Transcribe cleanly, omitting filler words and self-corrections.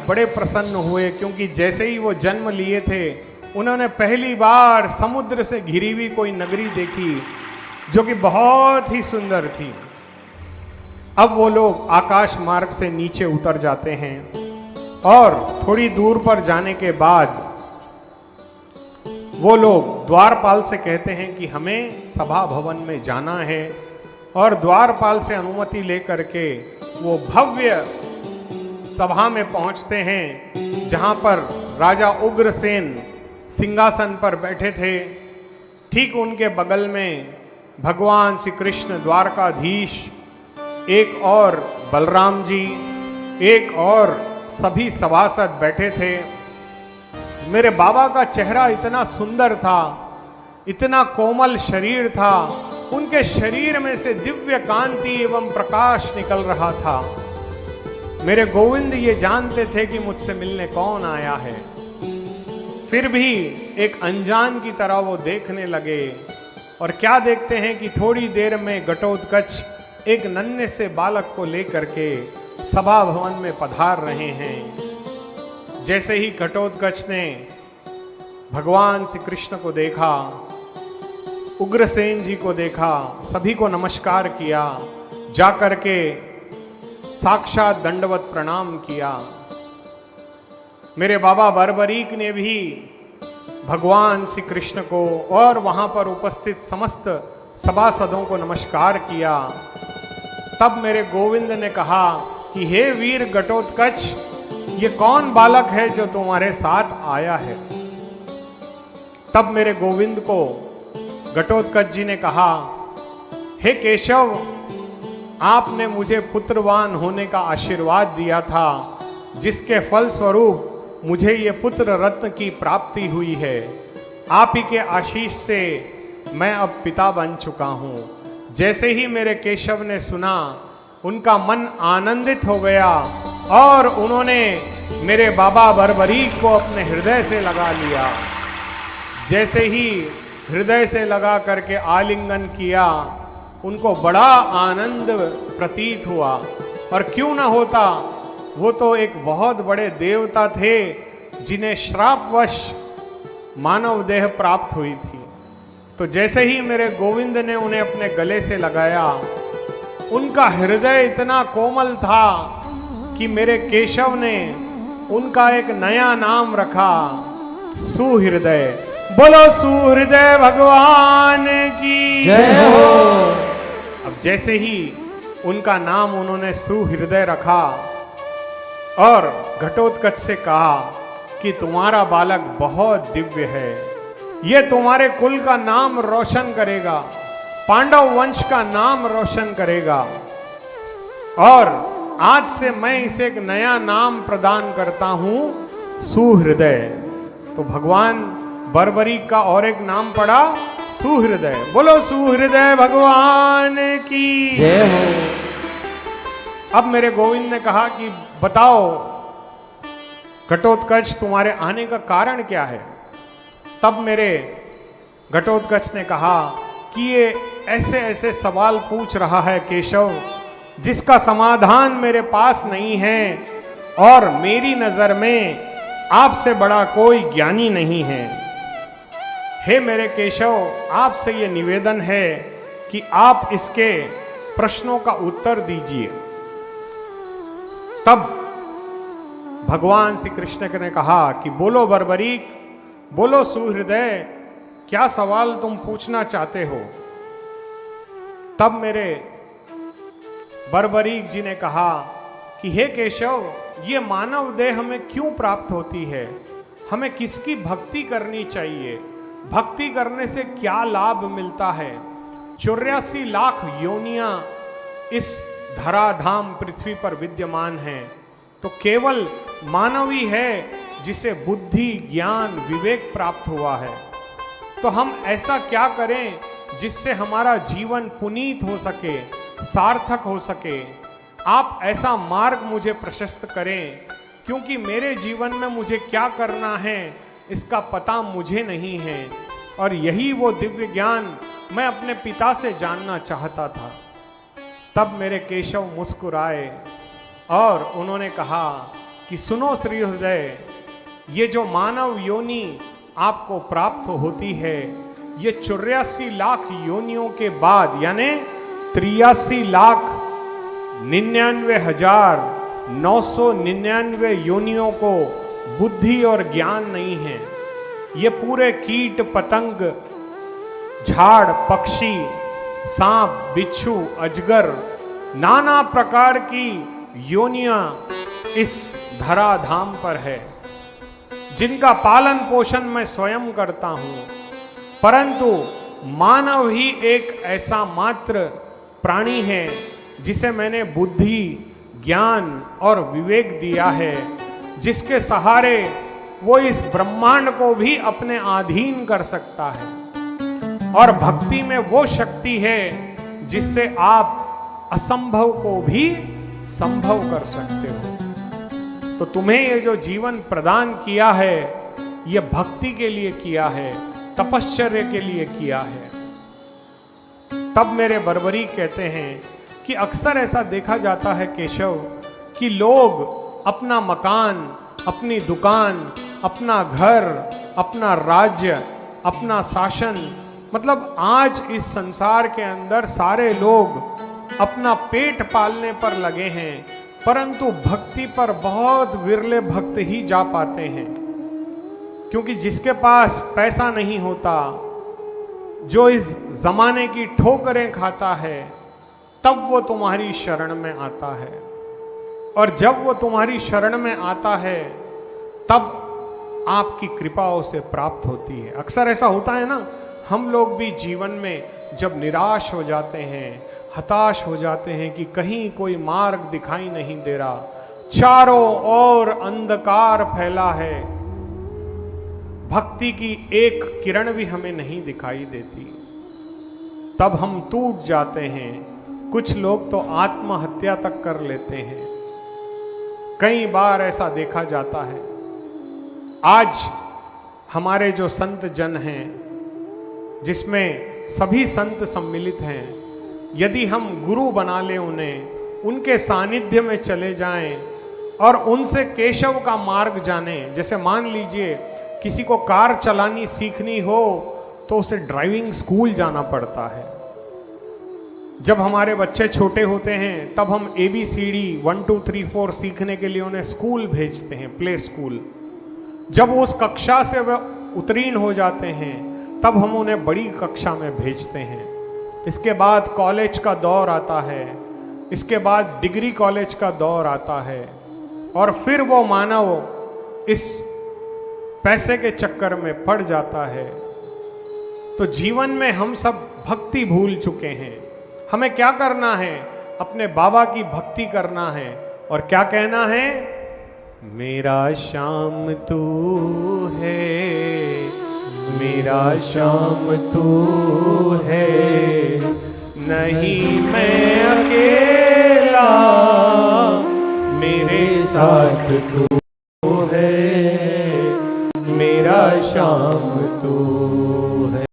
बड़े प्रसन्न हुए, क्योंकि जैसे ही वो जन्म लिए थे उन्होंने पहली बार समुद्र से घिरी हुई कोई नगरी देखी जो कि बहुत ही सुंदर थी। अब वो लोग आकाश मार्ग से नीचे उतर जाते हैं और थोड़ी दूर पर जाने के बाद वो लोग द्वारपाल से कहते हैं कि हमें सभा भवन में जाना है, और द्वारपाल से अनुमति लेकर के वो भव्य सभा में पहुंचते हैं जहां पर राजा उग्रसेन सिंहासन पर बैठे थे। ठीक उनके बगल में भगवान श्री कृष्ण द्वारकाधीश, एक और बलराम जी, एक और सभी सभासद बैठे थे। मेरे बाबा का चेहरा इतना सुंदर था, इतना कोमल शरीर था, उनके शरीर में से दिव्य कांति एवं प्रकाश निकल रहा था। मेरे गोविंद ये जानते थे कि मुझसे मिलने कौन आया है, फिर भी एक अनजान की तरह वो देखने लगे। और क्या देखते हैं कि थोड़ी देर में घटोत्कच एक नन्हे से बालक को लेकर के सभा भवन में पधार रहे हैं। जैसे ही घटोत्कच ने भगवान श्री कृष्ण को देखा, उग्रसेन जी को देखा, सभी को नमस्कार किया, जाकर के साक्षात दंडवत प्रणाम किया। मेरे बाबा बर्बरीक ने भी भगवान श्री कृष्ण को और वहां पर उपस्थित समस्त सभासदों को नमस्कार किया। तब मेरे गोविंद ने कहा कि हे वीर घटोत्कच, ये कौन बालक है जो तुम्हारे साथ आया है? तब मेरे गोविंद को घटोत्कच जी ने कहा, हे केशव, आपने मुझे पुत्रवान होने का आशीर्वाद दिया था, जिसके फल स्वरूप मुझे ये पुत्र रत्न की प्राप्ति हुई है। आप ही के आशीष से मैं अब पिता बन चुका हूँ। जैसे ही मेरे केशव ने सुना, उनका मन आनंदित हो गया और उन्होंने मेरे बाबा बर्बरीक को अपने हृदय से लगा लिया। जैसे ही हृदय से लगा करके आलिंगन किया, उनको बड़ा आनंद प्रतीत हुआ। और क्यों ना होता, वो तो एक बहुत बड़े देवता थे जिन्हें श्रापवश मानव देह प्राप्त हुई थी। तो जैसे ही मेरे गोविंद ने उन्हें अपने गले से लगाया, उनका हृदय इतना कोमल था कि मेरे केशव ने उनका एक नया नाम रखा, सुहृदय। बोलो सुहृदय भगवान की जय हो। अब जैसे ही उनका नाम उन्होंने सुहृदय रखा और घटोत्कच से कहा कि तुम्हारा बालक बहुत दिव्य है, ये तुम्हारे कुल का नाम रोशन करेगा, पांडव वंश का नाम रोशन करेगा, और आज से मैं इसे एक नया नाम प्रदान करता हूं, सुहृदय। तो भगवान बर्बरीक का और एक नाम पड़ा, सुहृदय। बोलो सुहृदय भगवान की जय हो। अब मेरे गोविंद ने कहा कि बताओ घटोत्कच, तुम्हारे आने का कारण क्या है? तब मेरे घटोत्कच ने कहा कि ये ऐसे ऐसे सवाल पूछ रहा है केशव, जिसका समाधान मेरे पास नहीं है, और मेरी नजर में आपसे बड़ा कोई ज्ञानी नहीं है। हे मेरे केशव, आपसे ये निवेदन है कि आप इसके प्रश्नों का उत्तर दीजिए। तब भगवान श्री कृष्ण ने कहा कि बोलो बर्बरीक, बोलो सुहृदय, क्या सवाल तुम पूछना चाहते हो? तब मेरे बर्बरीक जी ने कहा कि हे केशव, ये मानव देह हमें क्यों प्राप्त होती है? हमें किसकी भक्ति करनी चाहिए? भक्ति करने से क्या लाभ मिलता है? 84 लाख योनियां इस धराधाम पृथ्वी पर विद्यमान हैं, तो केवल मानव ही है जिसे बुद्धि, ज्ञान, विवेक प्राप्त हुआ है। तो हम ऐसा क्या करें जिससे हमारा जीवन पुनीत हो सके, सार्थक हो सके? आप ऐसा मार्ग मुझे प्रशस्त करें, क्योंकि मेरे जीवन में मुझे क्या करना है इसका पता मुझे नहीं है, और यही वो दिव्य ज्ञान मैं अपने पिता से जानना चाहता था। तब मेरे केशव मुस्कुराए और उन्होंने कहा कि सुनो श्री हृदय, ये जो मानव योनि आपको प्राप्त होती है, ये 84 लाख योनियों के बाद, यानी 83,99,999 योनियों को बुद्धि और ज्ञान नहीं है। ये पूरे कीट पतंग, झाड़ पक्षी, सांप बिच्छू अजगर, नाना प्रकार की योनियां इस धराधाम पर है, जिनका पालन पोषण मैं स्वयं करता हूं। परंतु मानव ही एक ऐसा मात्र प्राणी है जिसे मैंने बुद्धि, ज्ञान और विवेक दिया है, जिसके सहारे वो इस ब्रह्मांड को भी अपने अधीन कर सकता है। और भक्ति में वो शक्ति है जिससे आप असंभव को भी संभव कर सकते हो। तो तुम्हें ये जो जीवन प्रदान किया है, ये भक्ति के लिए किया है, तपश्चर्या के लिए किया है। तब मेरे बर्बरी कहते हैं कि अक्सर ऐसा देखा जाता है केशव कि लोग अपना मकान, अपनी दुकान, अपना घर, अपना राज्य, अपना शासन, मतलब आज इस संसार के अंदर सारे लोग अपना पेट पालने पर लगे हैं, परंतु भक्ति पर बहुत विरले भक्त ही जा पाते हैं। क्योंकि जिसके पास पैसा नहीं होता, जो इस जमाने की ठोकरें खाता है, तब वो तुम्हारी शरण में आता है। और जब वो तुम्हारी शरण में आता है, तब आपकी कृपा उसे प्राप्त होती है। अक्सर ऐसा होता है ना, हम लोग भी जीवन में जब निराश हो जाते हैं, हताश हो जाते हैं कि कहीं कोई मार्ग दिखाई नहीं दे रहा, चारों ओर अंधकार फैला है, भक्ति की एक किरण भी हमें नहीं दिखाई देती, तब हम टूट जाते हैं। कुछ लोग तो आत्महत्या तक कर लेते हैं। कई बार ऐसा देखा जाता है। आज हमारे जो संत जन हैं, जिसमें सभी संत सम्मिलित हैं, यदि हम गुरु बना लें उन्हें, उनके सानिध्य में चले जाएं और उनसे केशव का मार्ग जानें। जैसे मान लीजिए किसी को कार चलानी सीखनी हो तो उसे ड्राइविंग स्कूल जाना पड़ता है। जब हमारे बच्चे छोटे होते हैं तब हम ABCD 1 2 3 4 सीखने के लिए उन्हें स्कूल भेजते हैं, प्ले स्कूल। जब उस कक्षा से वे उत्तीर्ण हो जाते हैं तब हम उन्हें बड़ी कक्षा में भेजते हैं। इसके बाद कॉलेज का दौर आता है, इसके बाद डिग्री कॉलेज का दौर आता है, और फिर वो मानव इस पैसे के चक्कर में पड़ जाता है। तो जीवन में हम सब भक्ति भूल चुके हैं। हमें क्या करना है? अपने बाबा की भक्ति करना है। और क्या कहना है? मेरा श्याम तू है, मेरा श्याम तू है, नहीं मैं अकेला, मेरे साथ तू